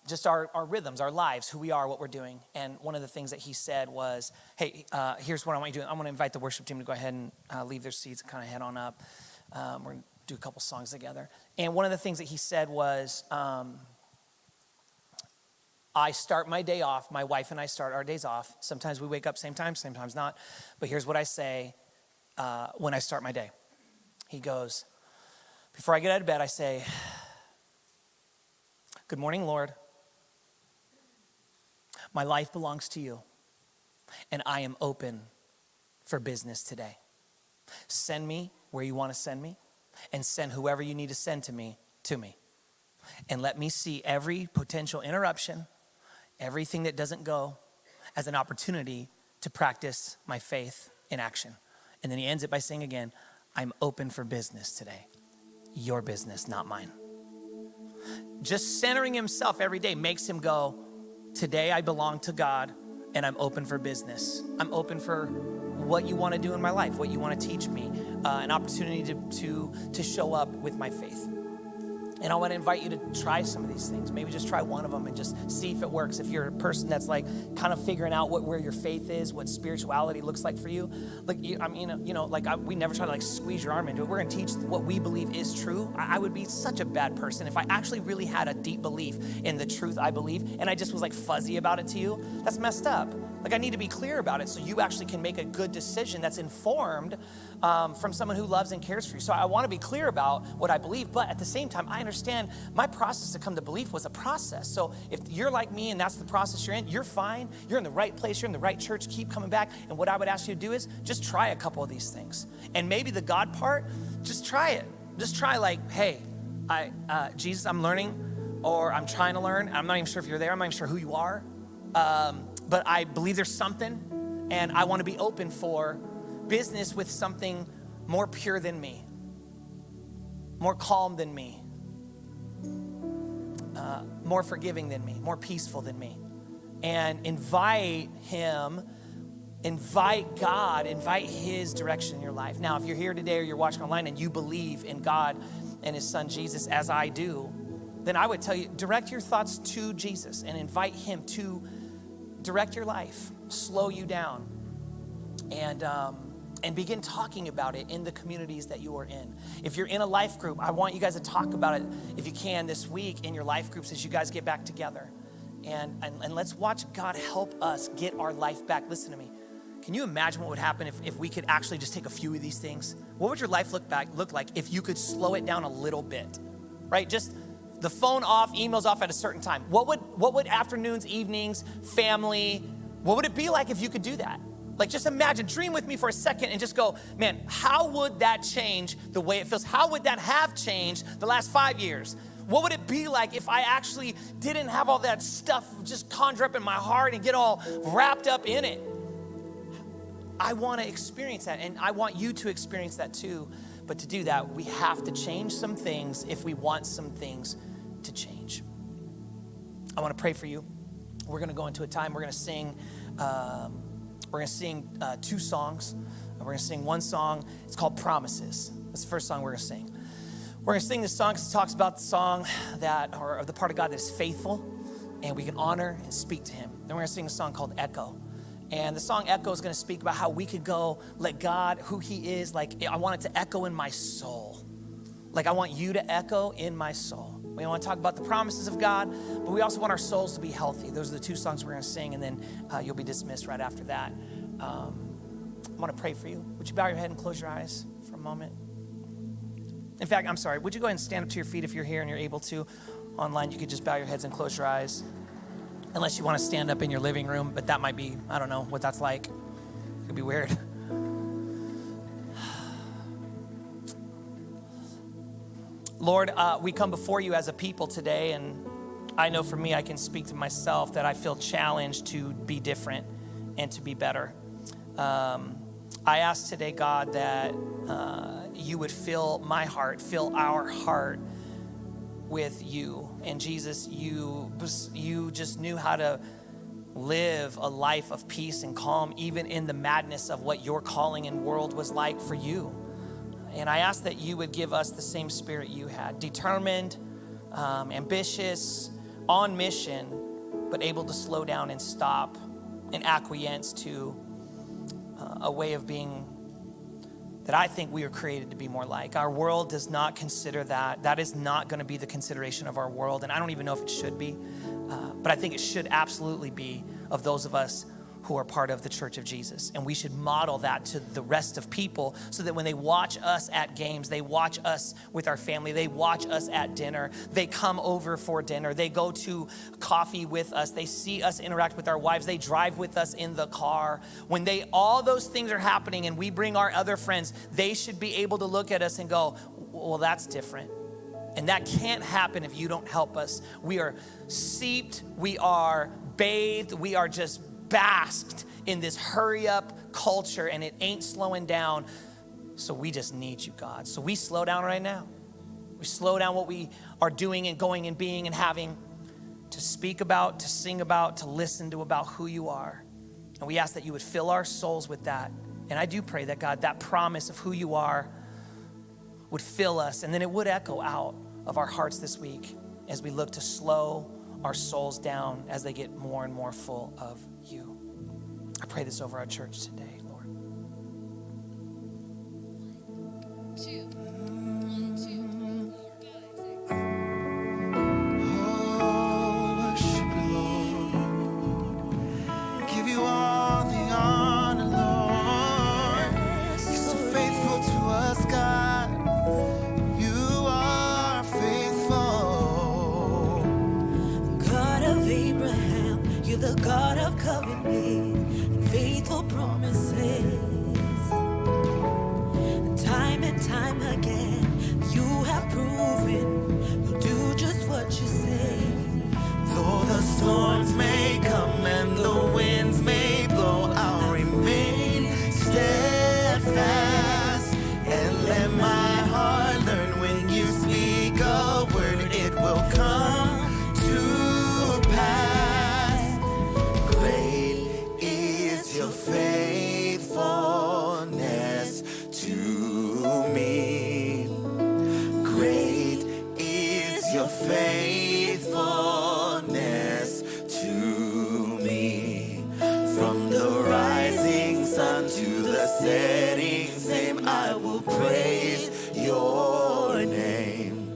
Speaker 1: just our rhythms, our lives, who we are, what we're doing. And one of the things that he said was, hey, here's what I want you to do. I'm going to invite the worship team to go ahead and leave their seats and kind of head on up. We're going to do a couple songs together. And one of the things that he said was, I start my day off, my wife and I start our days off. Sometimes we wake up same time, sometimes not. But here's what I say when I start my day. He goes, before I get out of bed, I say, good morning, Lord. My life belongs to you, and I am open for business today. Send me where you want to send me, and send whoever you need to send to me. And let me see every potential interruption, everything that doesn't go, as an opportunity to practice my faith in action. And then he ends it by saying again, I'm open for business today. Your business, not mine. Just centering himself every day makes him go, today I belong to God and I'm open for business. I'm open for what you want to do in my life, what you want to teach me, an opportunity to show up with my faith. And I want to invite you to try some of these things. Maybe just try one of them and just see if it works. If you're a person that's like kind of figuring out where your faith is, what spirituality looks like for you. Like, we never try to like squeeze your arm into it. We're going to teach what we believe is true. I would be such a bad person if I actually really had a deep belief in the truth I believe and I just was like fuzzy about it to you. That's messed up. Like I need to be clear about it so you actually can make a good decision that's informed from someone who loves and cares for you. So I want to be clear about what I believe, but at the same time, I understand my process to come to belief was a process. So if you're like me and that's the process you're in, you're fine. You're in the right place. You're in the right church. Keep coming back. And what I would ask you to do is just try a couple of these things. And maybe the God part, just try it. Just try like, hey, Jesus, I'm learning, or I'm trying to learn. I'm not even sure if you're there. I'm not even sure who you are. But I believe there's something, and I want to be open for business with something more pure than me, more calm than me, more forgiving than me, more peaceful than me. And invite him, invite God, invite his direction in your life. Now, if you're here today or you're watching online and you believe in God and his son Jesus as I do, then I would tell you, direct your thoughts to Jesus and invite him to direct your life, slow you down, and begin talking about it in the communities that you are in. If you're in a life group, I want you guys to talk about it, if you can, this week in your life groups as you guys get back together. And let's watch God help us get our life back. Listen to me. Can you imagine what would happen if we could actually just take a few of these things? What would your life look like if you could slow it down a little bit, right? Just the phone off, emails off at a certain time. What would afternoons, evenings, family, what would it be like if you could do that? Like just imagine, dream with me for a second and just go, man, how would that change the way it feels? How would that have changed the last 5 years? What would it be like if I actually didn't have all that stuff just conjure up in my heart and get all wrapped up in it? I want to experience that, and I want you to experience that too. But to do that, we have to change some things if we want some things to change. I want to pray for you. We're going to go into a time. We're going to sing 2 songs. We're going to sing one song. It's called Promises. That's the first song we're going to sing. We're going to sing this song because it talks about the song or the part of God that is faithful, and we can honor and speak to him. Then we're going to sing a song called Echo. And the song Echo is going to speak about how we could go let God, who he is, like I want it to echo in my soul. Like I want you to echo in my soul. We want to talk about the promises of God, but we also want our souls to be healthy. Those are the 2 songs we're going to sing, and then you'll be dismissed right after that. I want to pray for you. Would you bow your head and close your eyes for a moment? In fact, I'm sorry. Would you go ahead and stand up to your feet if you're here and you're able to? Online, you could just bow your heads and close your eyes. Unless you want to stand up in your living room, but that might be, I don't know what that's like. It could be weird. Lord, we come before you as a people today, and I know for me, I can speak to myself that I feel challenged to be different and to be better. I ask today, God, that you would fill my heart, fill our heart with you. And Jesus, you just knew how to live a life of peace and calm, even in the madness of what your calling and world was like for you. And I ask that you would give us the same spirit you had, determined, ambitious, on mission, but able to slow down and stop and acquiesce to a way of being that I think we are created to be more like. Our world does not consider that. That is not going to be the consideration of our world, and I don't even know if it should be, but I think it should absolutely be of those of us who are part of the Church of Jesus. And we should model that to the rest of people so that when they watch us at games, they watch us with our family, they watch us at dinner, they come over for dinner, they go to coffee with us, they see us interact with our wives, they drive with us in the car. When all those things are happening and we bring our other friends, they should be able to look at us and go, well, that's different. And that can't happen if you don't help us. We are seeped, we are bathed, we are just basked in this hurry up culture, and it ain't slowing down. So we just need you, God. So we slow down right now. We slow down what we are doing and going and being and having to speak about, to sing about, to listen to about who you are. And we ask that you would fill our souls with that. And I do pray that, God, that promise of who you are would fill us, and then it would echo out of our hearts this week as we look to slow our souls down as they get more and more full of you. I pray this over our church today, Lord.
Speaker 2: Two.
Speaker 3: Oh, worship you, Lord. Give you all the honor, Lord. You're so faithful to us, God. You are faithful.
Speaker 4: God of Abraham, you're the God of covenant and faithful promises. Time and time again, you have proven you do just what you say.
Speaker 3: Though the storms may come and the winds may blow, I'll remain steadfast and let my heart learn when you speak a word, it will come to pass. Great is your faithfulness to me. Great is your faithfulness to me. From the rising sun to the setting same, I will praise your name.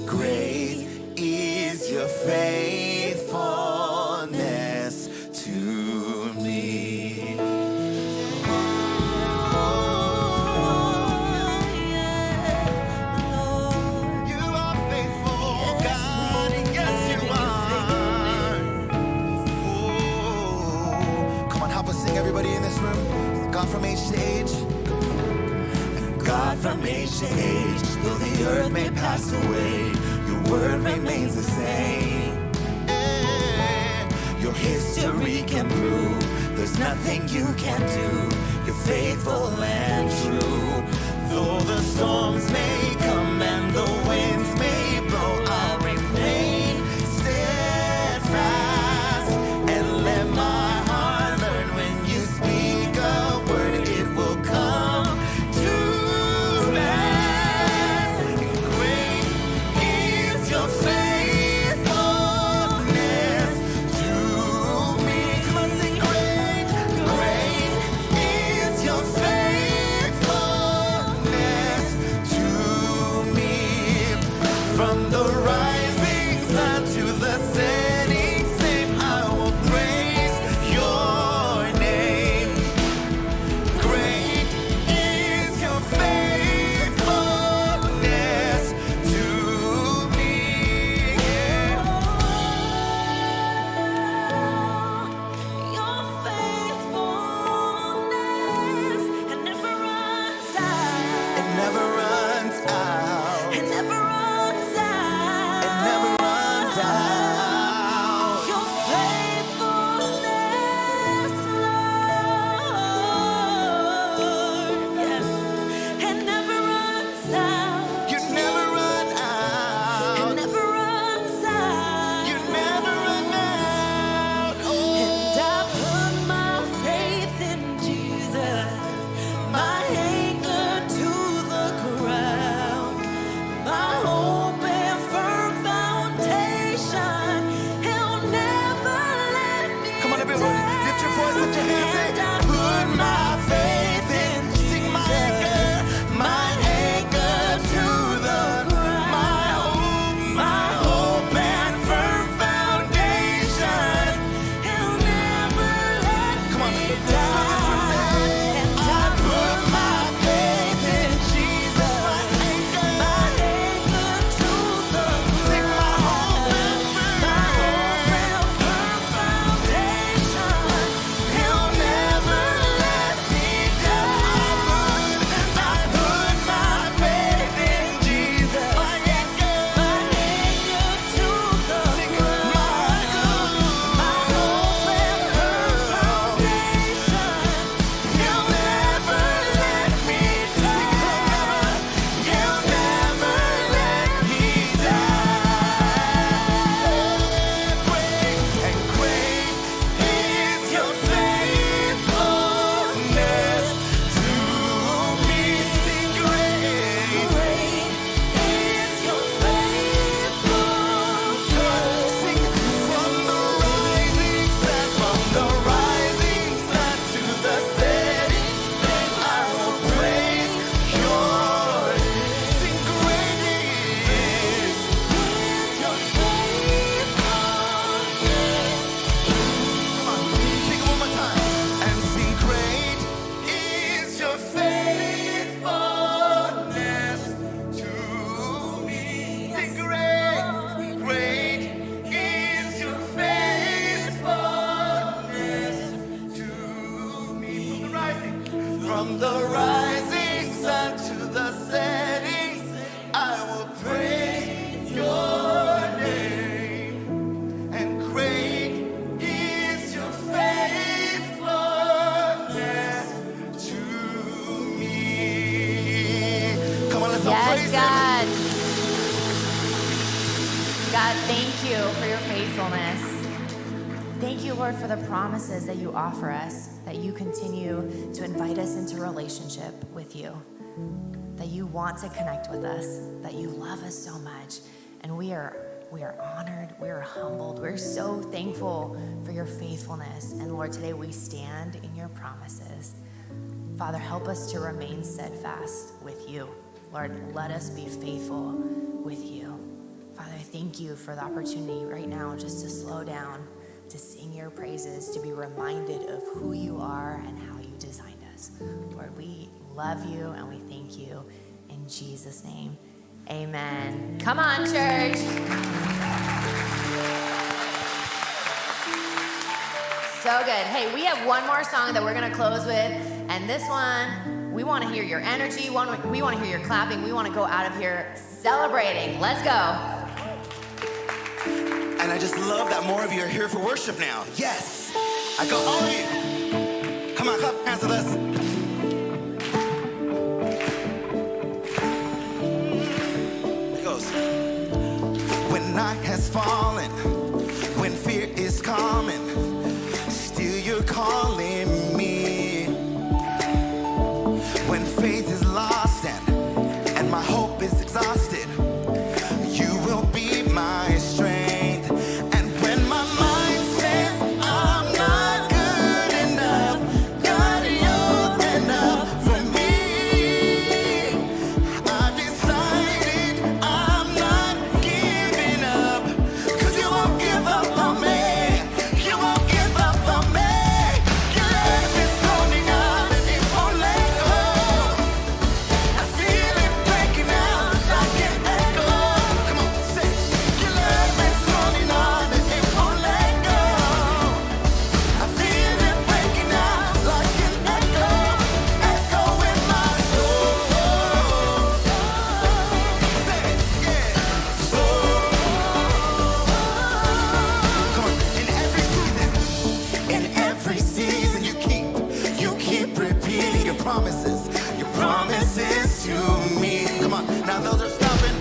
Speaker 3: Great is your faithfulness to me. You are faithful, God, and yes, you are. Oh, come on, help us sing, everybody in this room. God from age to age. God from age to age, though the earth may pass away, your word remains the same. Your history can prove there's nothing you can't do. You're faithful and true. Though the storms may come and the winds may blow, I'll remain steadfast and let my heart learn when you speak a word, it will come to pass. Great is your faithfulness to me. Come on, sing great. Great is your faithfulness to me. From the
Speaker 5: God, thank you for your faithfulness. Thank you, Lord, for the promises that you offer us, that you continue to invite us into relationship with you, that you want to connect with us, that you love us so much. And we are honored, we are humbled, we're so thankful for your faithfulness. And Lord, today we stand in your promises. Father, help us to remain steadfast with you. Lord, let us be faithful with you. Father, thank you for the opportunity right now just to slow down, to sing your praises, to be reminded of who you are and how you designed us. Lord, we love you and we thank you in Jesus' name. Amen. Come on, church. So good. Hey, we have one more song that we're going to close with. And this one, we want to hear your energy. We want to hear your clapping. We want to go out of here celebrating. Let's go.
Speaker 3: And I just love that more of you are here for worship now. Yes. I go, all of you. Come on, clap your hands with us. It goes. When night has fallen, when fear is coming, still you're calling me. When faith is lost and my hope is exhausted, you will be my strength. Promises to me. Come on, now those are stopping.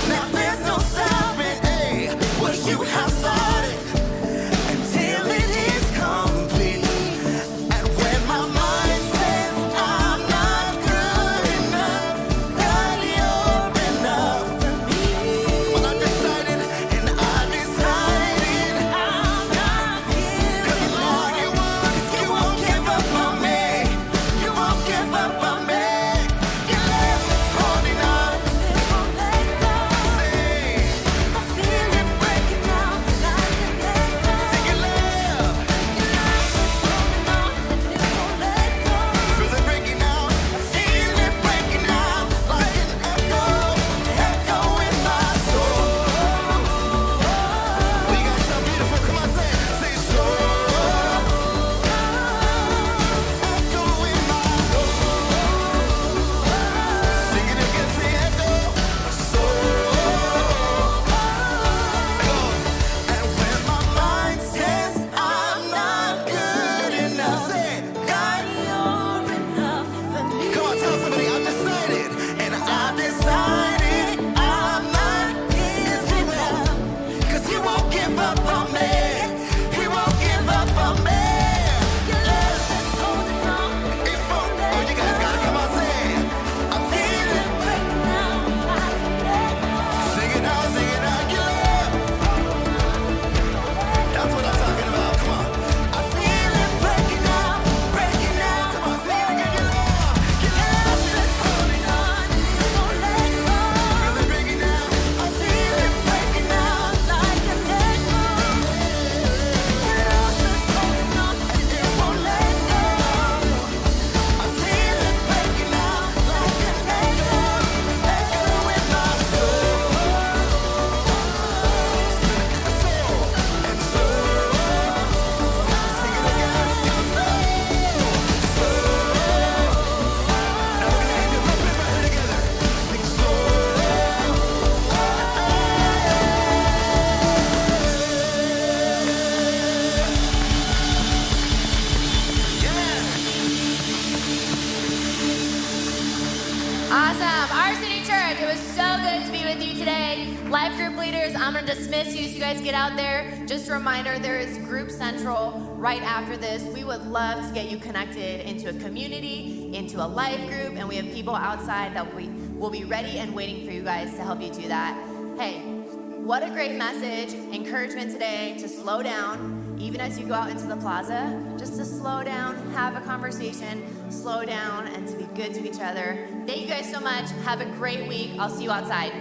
Speaker 3: Now there's no stopping, hey, what you have started until it is complete. And when my mind says I'm not good enough, God, you're enough for me. Well, I decided I'm not giving up. Lord, you won't give up on me. You won't give up on me.
Speaker 5: Awesome. Our City Church, it was so good to be with you today. Life group leaders, I'm gonna dismiss you so you guys get out there. Just a reminder, there is Group Central right after this. We would love to get you connected into a community, into a life group, and we have people outside that will be ready and waiting for you guys to help you do that. Hey, what a great message, encouragement today to slow down, even as you go out into the plaza, just to slow down, have a conversation, slow down, and to be good to each other. Thank you guys so much. Have a great week. I'll see you outside.